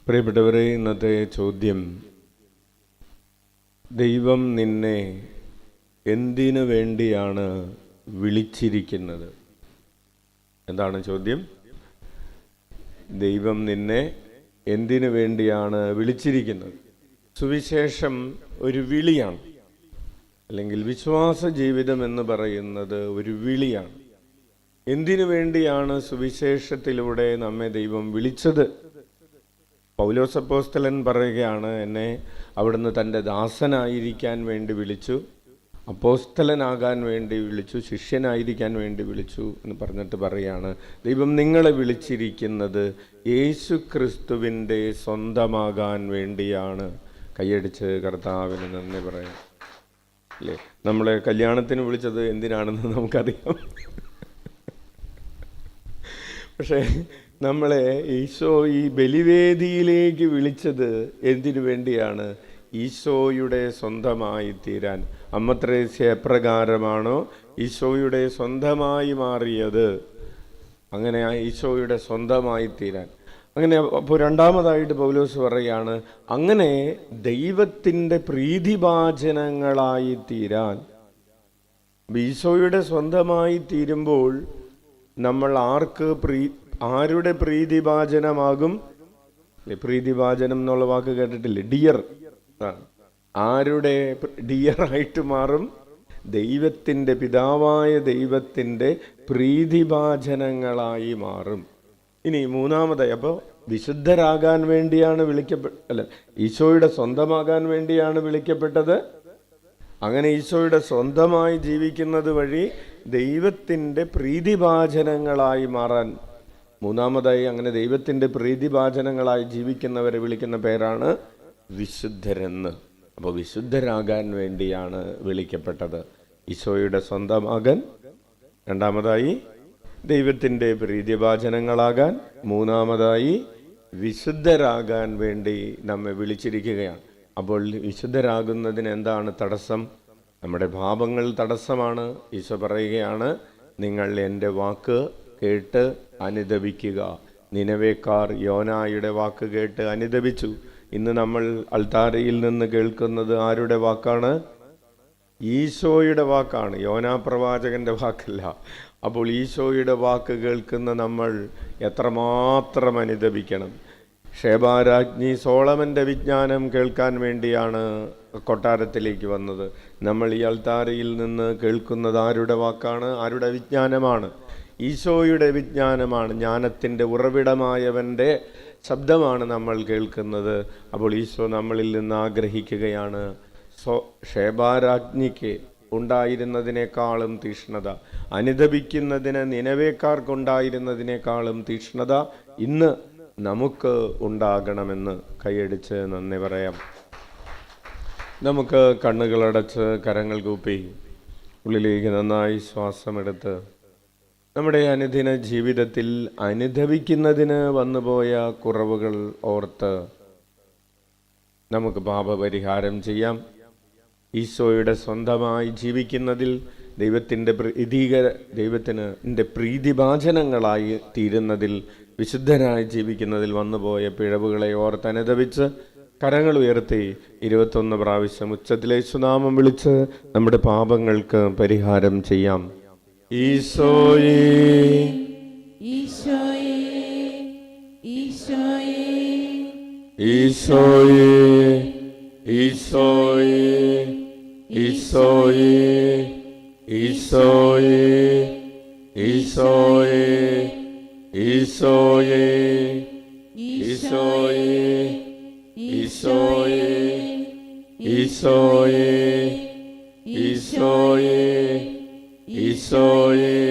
പ്രിയപ്പെട്ടവരെ, ഇന്നത്തെ ചോദ്യം: ദൈവം നിന്നെ എന്തിനു വേണ്ടിയാണ് വിളിച്ചിരിക്കുന്നത്? എന്താണ് ചോദ്യം? ദൈവം നിന്നെ എന്തിനു വേണ്ടിയാണ് വിളിച്ചിരിക്കുന്നത്? സുവിശേഷം ഒരു വിളിയാണ്, അല്ലെങ്കിൽ വിശ്വാസ ജീവിതം എന്ന് പറയുന്നത് ഒരു വിളിയാണ്. എന്തിനു വേണ്ടിയാണ് സുവിശേഷത്തിലൂടെ നമ്മെ ദൈവം വിളിച്ചത്? പൗലോസ് അപ്പോസ്തലൻ പറയുകയാണ്, എന്നെ അവിടുന്ന് തൻ്റെ ദാസനായിരിക്കാൻ വേണ്ടി വിളിച്ചു, അപ്പോസ്തലനാകാൻ വേണ്ടി വിളിച്ചു, ശിഷ്യനായിരിക്കാൻ വേണ്ടി വിളിച്ചു എന്ന് പറഞ്ഞിട്ട് പറയുകയാണ്, ദൈവം നിങ്ങളെ വിളിച്ചിരിക്കുന്നത് യേശു ക്രിസ്തുവിൻ്റെ സ്വന്തമാകാൻ വേണ്ടിയാണ്. കൈയടിച്ച് കർത്താവിന് നന്ദി പറയാം. അല്ലേ, നമ്മളെ കല്യാണത്തിന് വിളിച്ചത് എന്തിനാണെന്ന് നമുക്കറിയാം. പക്ഷേ നമ്മളെ ഈശോ ഈ ബലിവേദിയിലേക്ക് വിളിച്ചത് എന്തിനു വേണ്ടിയാണ്? ഈശോയുടെ സ്വന്തമായി തീരാൻ. അമ്മ ത്രേസ്യ എപ്രകാരമാണോ ഈശോയുടെ സ്വന്തമായി മാറിയത്, അങ്ങനെ ഈശോയുടെ സ്വന്തമായി തീരാൻ. അങ്ങനെ അപ്പോൾ രണ്ടാമതായിട്ട് പൗലോസ് പറയുകയാണ്, അങ്ങനെ ദൈവത്തിൻ്റെ പ്രീതിഭാജനങ്ങളായി തീരാൻ. ഈശോയുടെ സ്വന്തമായി തീരുമ്പോൾ നമ്മൾ ആരുടെ പ്രീതിഭാജനമാകും? പ്രീതിഭാജനം എന്നുള്ള വാക്ക് കേട്ടിട്ടില്ലേ? ഡിയർ. ആരുടെ ഡിയറായിട്ട് മാറും? ദൈവത്തിൻ്റെ, പിതാവായ ദൈവത്തിൻ്റെ പ്രീതിഭാജനങ്ങളായി മാറും. ഇനി മൂന്നാമതായി, അപ്പോൾ വിശുദ്ധരാകാൻ വേണ്ടിയാണ് ഈശോയുടെ സ്വന്തമാകാൻ വേണ്ടിയാണ് വിളിക്കപ്പെട്ടത്. അങ്ങനെ ഈശോയുടെ സ്വന്തമായി ജീവിക്കുന്നത് വഴി ദൈവത്തിൻ്റെ പ്രീതിഭാജനങ്ങളായി മാറാൻ. മൂന്നാമതായി, അങ്ങനെ ദൈവത്തിൻ്റെ പ്രീതിഭാജനങ്ങളായി ജീവിക്കുന്നവരെ വിളിക്കുന്ന പേരാണ് വിശുദ്ധരെന്ന്. അപ്പോൾ വിശുദ്ധരാകാൻ വേണ്ടിയാണ് വിളിക്കപ്പെട്ടത്. ഈശോയുടെ സ്വന്തമാകാൻ, രണ്ടാമതായി ദൈവത്തിൻ്റെ പ്രീതിഭാജനങ്ങളാകാൻ, മൂന്നാമതായി വിശുദ്ധരാകാൻ വേണ്ടി നമ്മെ വിളിച്ചിരിക്കുകയാണ്. അപ്പോൾ വിശുദ്ധരാകുന്നതിന് എന്താണ് തടസ്സം? നമ്മുടെ പാപങ്ങൾ തടസ്സമാണ്. ഈശോ പറയുകയാണ്, നിങ്ങൾ എൻ്റെ വാക്ക് കേട്ട് അനുദപിക്കുക. നിനവേക്കാർ യോനായുടെ വാക്ക് കേട്ട് അനുദപിച്ചു. ഇന്ന് നമ്മൾ അൾത്താരയിൽ നിന്ന് കേൾക്കുന്നത് ആരുടെ വാക്കാണ്? ഈശോയുടെ വാക്കാണ്, യോനാ പ്രവാചകന്റെ വാക്കല്ല. അപ്പോൾ ഈശോയുടെ വാക്ക് കേൾക്കുന്ന നമ്മൾ എത്രമാത്രം അനുദപിക്കണം. ഷേബാരാജ്ഞി സോളമൻ്റെ വിജ്ഞാനം കേൾക്കാൻ വേണ്ടിയാണ് കൊട്ടാരത്തിലേക്ക് വന്നത്. നമ്മൾ ഈ അൾത്താരയിൽ നിന്ന് കേൾക്കുന്നത് ആരുടെ വാക്കാണ്? ആരുടെ വിജ്ഞാനമാണ്? ഈശോയുടെ വിജ്ഞാനമാണ്. ജ്ഞാനത്തിൻ്റെ ഉറവിടമായവൻ്റെ ശബ്ദമാണ് നമ്മൾ കേൾക്കുന്നത്. അപ്പോൾ ഈശോ നമ്മളിൽ നിന്ന് ആഗ്രഹിക്കുകയാണ്, ഷേബാരാജ്ഞിക്ക് ഉണ്ടായിരുന്നതിനേക്കാളും തീഷ്ണത, അനുദപിക്കുന്നതിന് നിനവേക്കാർക്കുണ്ടായിരുന്നതിനേക്കാളും തീഷ്ണത ഇന്ന് നമുക്ക് ഉണ്ടാകണമെന്ന്. കൈയടിച്ച് നന്ദി പറയാം. നമുക്ക് കണ്ണുകളടച്ച് കരങ്ങൾ കൂപ്പി ഉള്ളിലേക്ക് നന്നായി ശ്വാസമെടുത്ത് നമ്മുടെ അനുദിന ജീവിതത്തിൽ അനുദപിക്കുന്നതിന് വന്നുപോയ കുറവുകൾ ഓർത്ത് നമുക്ക് പാപപരിഹാരം ചെയ്യാം. ഈശോയുടെ സ്വന്തമായി ജീവിക്കുന്നതിൽ ദൈവത്തിന് പ്രീതിഭാജനങ്ങളായി തീരുന്നതിൽ, വിശുദ്ധരായി ജീവിക്കുന്നതിൽ വന്നുപോയ പിഴവുകളെ ഓർത്ത് അനുദപിച്ച് കരങ്ങൾ ഉയർത്തി 21 പ്രാവശ്യം ഉച്ചത്തിലെ യേശുനാമം വിളിച്ച് നമ്മുടെ പാപങ്ങൾക്ക് പരിഹാരം ചെയ്യാം. ഈശോയേ, ഈശോയേ, ഈശോയേ, ഈശോയേ, ഈശോയേ, ഈശോയേ, ഈശോയേ, ഈശോയേ, ഈശോയേ, ഈശോയേ, ഈശോയേ, ഈശോയേ, ഈശോയേ, ഈശോയേ,